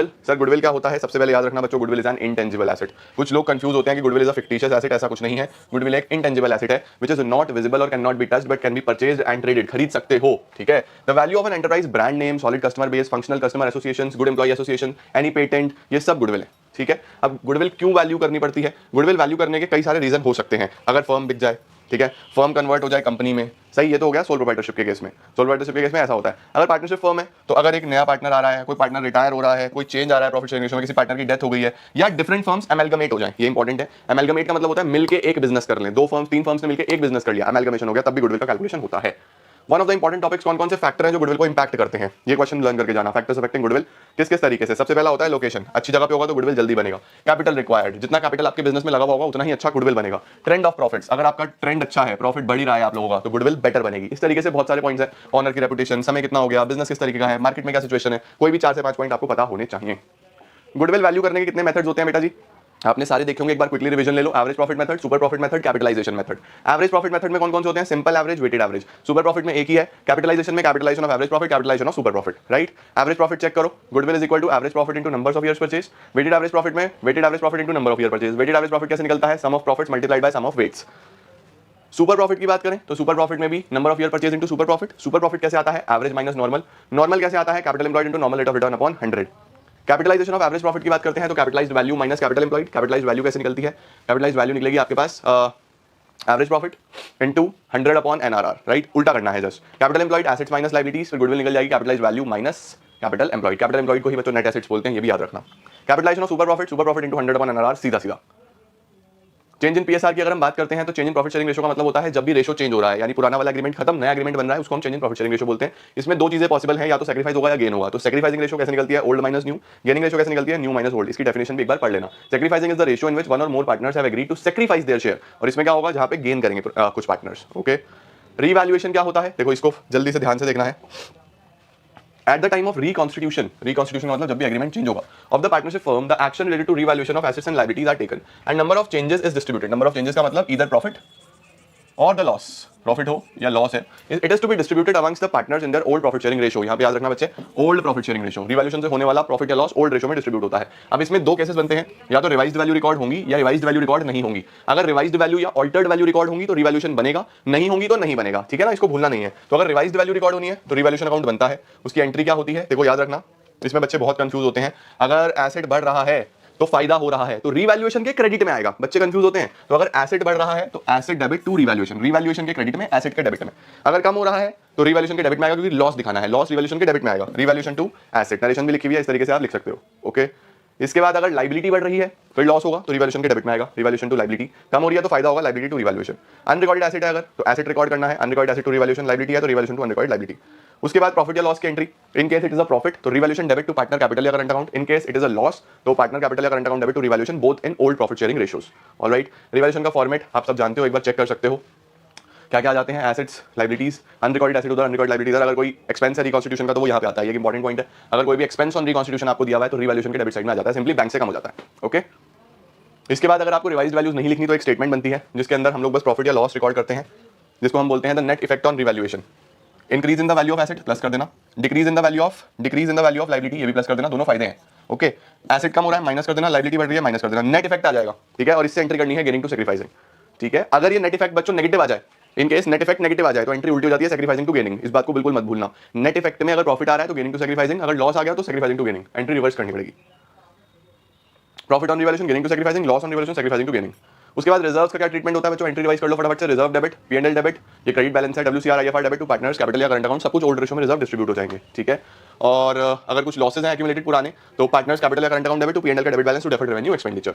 Goodwill. Sir goodwill क्या होता है? सबसे पहले याद रखना बच्चों, goodwill is an intangible asset. कुछ लोग कंफ्यूज होते हैं कि goodwill is a fictitious asset, ऐसा कुछ नहीं है। गुडविल एक इंटेंजिबल एसेट है विच इज नॉट विजिबल और can not be touched but can be purchased and traded, खरीद सकते हो, ठीक है। The value of an enterprise, brand name, solid customer base, functional customer association, good employ association, any patent, ये सब goodwill है, ठीक है। अब गुडविल क्यों वैल्यू करनी पड़ती है? गुडविल वैल्यू करने के कई सारे रीजन हो सकते हैं। अगर फर्म बिक जाए, ठीक है, फर्म कन्वर्ट हो जाए कंपनी में, सही, ये तो हो गया सोल प्रोप्राइटरशिप के केस में। सोल प्रोप्राइटरशिप के केस में ऐसा होता है, अगर पार्टनरशिप फर्म है तो अगर एक नया पार्टनर आ रहा है, कोई पार्टनर रिटायर हो रहा है, कोई चेंज आ रहा है प्रॉफिट शेयरिंग रेशियो में, किसी पार्टनर की डेथ हो गई है, या डिफरेंट फर्म्स अमेलगमेट हो जाए, ये इंपॉर्टेंट है। अमेलगमेट का मतलब होता है मिलके एक बिजनेस कर लें, दो फर्म्स तीन फर्म्स ने मिलकर एक बिजनेस कर लिया, अमेलगमेशन हो गया, तब भी गुडविल का कैलकुलेशन होता है। One of the important topics, कौन कौन से फैक्टर हैं जो गुडविल को इंपैक्ट करते हैं, ये क्वेश्चन लर्न करके जाना। फैक्टर्स अफेक्टिंग गुडविल किस किस तरीके से? सबसे पहला होता है लोकेशन, अच्छी जगह पे होगा तो गुडविल जल्दी बनेगा। कैपिटल रिक्वायर्ड, जितना कैपिटल आपके बिजनेस में लगा हुआ होगा उतना ही अच्छा गुडविल बनेगा। ट्रेंड ऑफ प्रॉफिट्स, अगर आपका ट्रेंड अच्छा है, प्रॉफिट बढ़ ही रहा है आप लोगों का, तो गुडविल बेटर बनेगी। इस तरीके से बहुत सारे पॉइंट्स हैं। ऑनर की रेपुटेशन, समय कितना हो गया, बिजनेस किस तरीके का है, मार्केट में क्या सिचुएशन है, कोई भी 4 से 5 पॉइंट आपको पता होने चाहिए। गुडविल वैल्यू करने के कितने मेथड्स होते हैं बेटा जी? आपने सारे देखे होंगे, एक बार क्विकली रिवीजन ले लो। Average profit method, super profit method, capitalisation method. Average profit method में कौन कौन से होते हैं? Simple average, weighted average. Super profit में एक ही है। कैपिटलाइजेशन में capitalisation of average profit, capitalisation of super profit, right. Average profit check करो, goodwill is equal to average profit into numbers of years purchase. Weighted average profit में weighted average profit into number of year purchase. Weighted average profit कैसे निकलता है? Sum of profits multiplied by sum of weights. Super profit की बात करें तो super profit में भी number of year purchase into super profit. Super profit कैसे आता है? Average minus normal. नॉर्मल कैसे आता है? Capital employed into normal rate of return upon 100। Capitalisation of average profit की बात करते हैं तो capitalised value minus capital employed. Capitalised value कैसे निकलती है? कैपिटलाइज्ड वैल्यू निकलेगी आपके पास average profit into 100 upon NRR, right, उल्टा करना है just. Capital employed assets minus liabilities, फिर गुडविल निकल जाएगी capitalised value minus capital employed. Capital employed को ही बच्चों नेट एसेट्स बोलते हैं, ये भी याद रखना। Capitalisation of super profit into 100 upon NRR, सीधा सीधा। चेंज इन पीएसआर की अगर हम बात करते हैं तो change in profit sharing ratio का मतलब होता है जब भी रेशियो चेंज हो रहा है, यानी पुराना वाला एग्रीमेंट खत्म, नया एग्रीमेंट बन रहा है, उसको हम change in profit sharing ratio बोलते हैं। इसमें दो चीजें पॉसिबल हैं, या तो सैक्रिफाइस होगा या गेन होगा। तो सैक्रिफाइसिंग रेशियो कैसे निकलती है? Old minus new. Gaining ratio कैसे निकलती है? New minus old. इसकी डेफिनेशन भी एक बार पढ़ लेना। Sacrificing is the ratio in which one or more partners have agreed to sacrifice their share, और इसमें क्या होगा? जहां पे गेन करेंगे कुछ पार्टनर्स, ओके। रीवैल्यूएशन क्या होता है? देखो इसको जल्दी से ध्यान से देखना है। At the time of reconstitution मतलब जब भी एग्रीमेंट चेंज होगा of the partnership firm, the action related to revaluation of assets and liabilities are taken and number of changes is distributed. Number of changes का मतलब either profit और the loss, profit हो या loss है, it is to be distributed amongst the partners in their old profit sharing ratio. यहां पे याद रखना बच्चे, old profit sharing ratio. Revaluation से होने वाला प्रॉफिट या लॉस ओल्ड रेशियो में डिस्ट्रीब्यूट होता है। अब इसमें दो केसेस बनते हैं, या तो रिवाइज्ड वैल्यू रिकॉर्ड होंगी या रिवाइज्ड वैल्यू रिकॉर्ड नहीं होंगी। अगर रिवाइज्ड वैल्यू या ऑल्टर्ड वैल्यू रिकॉर्ड होंगी तो रिवैल्यूएशन बनेगा, नहीं होंगी तो नहीं बनेगा, ठीक है ना, इसको भूलना नहीं है। तो अगर रिवाइज्ड वैल्यू रिकॉर्ड होनी है तो रिवैल्यूएशन अकाउंट बनता है। उसकी एंट्री क्या होती है? देखो याद रखना, इसमें बच्चे बहुत कंफ्यूज होते हैं। अगर एसेट बढ़ रहा है तो फायदा हो रहा है तो रिवैल्यूएशन के क्रेडिट में आएगा, बच्चे कंफ्यूज होते हैं। तो अगर एसेट बढ़ रहा है तो asset debit to revaluation, revaluation के क्रेडिट में, एसेट के डेबिट में। अगर कम हो रहा है तो रिवैल्यूएशन के डेबिट में आएगा, क्योंकि लॉस दिखाना है, लॉस रिवैल्यूएशन के डेबिट में आएगा। रिवैल्यूएशन टू एसेट, नरेशन भी लिखी हुई है, इस तरीके से आप लिख सकते हो, ओके। इसके बाद अगर लायबिलिटी बढ़ रही है फिर लॉस होगा तो रिवैल्यूएशन के डेबिट में आएगा, रिवैल्यूएशन टू लायबिलिटी। कम हो रही है तो फायदा होगा, liability to revaluation. Unrecorded asset है अगर तो एसेट रिकॉर्ड करना है, unrecorded asset to revaluation, liability है तो रिवैल्यूएशन टू अनरिकॉर्डेड लायबिलिटी। उसके बाद प्रॉफिट या लॉस की entry, in case it is a profit तो revaluation debit to partner capital या current account, in case it is a loss तो partner capital या current account debit to revaluation, both in old profit sharing ratios, alright. रिवैल्यूएशन का format आप सब जानते हो, एक बार चेक कर सकते हो क्या क्या आ जाते हैं, एसेट्स, लायबिलिटीज, अनरिकॉर्डेड एसेट उधर, अनरिकॉर्डेड लायबिलिटी इधर। अगर कोई एक्सपेंस है रिकॉन्स्टिट्यूशन का तो वो यहाँ पे आता है, ये इंपॉर्टेंट पॉइंट है। अगर कोई भी एक्सपेंस ऑन रिकॉन्स्टिट्यूशन आपको दिया हुआ है तो रिवैल्यूएशन के डेबिट साइड में आ जाता है, सिंपली बैंक से कम हो जाता है, ओके। इसके बाद अगर आपको रिवाइज्ड वैल्यूज नहीं लिखनी तो एक स्टेटमेंट बनती है जिसके अंदर हम लोग बस प्रॉफिट या लॉस रिकॉर्ड करते हैं, जिसको हम बोलते हैं the net effect on revaluation. Increase in the value of asset plus कर देना, decrease in the value of liability, ये भी प्लस कर देना, दोनों फायदे हैं, ओके। एसेट कम हो रहा है माइनस कर देना, लायबिलिटी बढ़ रही है माइनस कर देना, नेट इफेक्ट आ जाएगा, ठीक है। और इससे एंट्री करनी है गेनिंग टू सैक्रिफाइसिंग, ठीक है। अगर ये नेट इफेक्ट बच्चों नेगेटिव आ जाए, in case net effect negative आ जाए तो एंट्री उल्टी हो जाती है, सैक्रिफाइसिंग टू गेनिंग। इस बात को बिल्कुल मत भूलना। नेट इफेक्ट में अगर प्रॉफिट आ रहा है तो गेनिंग टू सैक्रिफाइसिंग, अगर लॉस आ गया तो sacrificing to gaining, entry reverse करनी पड़ेगी। Profit on revaluation, gaining to sacrificing, loss on revaluation, sacrificing to gaining. उसके बाद रिजर्व्स का क्या ट्रीटमेंट होता है बच्चों, एंट्री रिवाइज कर लो फटाफट से। रिजर्व डेबिट, पीएनएल डेबिट, ये क्रेडिट बैलेंस है, WCR, IFR debit to partners capital या करंट अकाउंट, सब कुछ ओल्ड रेशियो में रिजर्व डिस्ट्रीब्यूट हो जाएंगे, ठीक है। और अगर कुछ लॉसेज हैं एक्यूमुलेटेड पुराने तो पार्टनर्स कैपिटल या current account debit to PNL का debit balance to deferred revenue expenditure.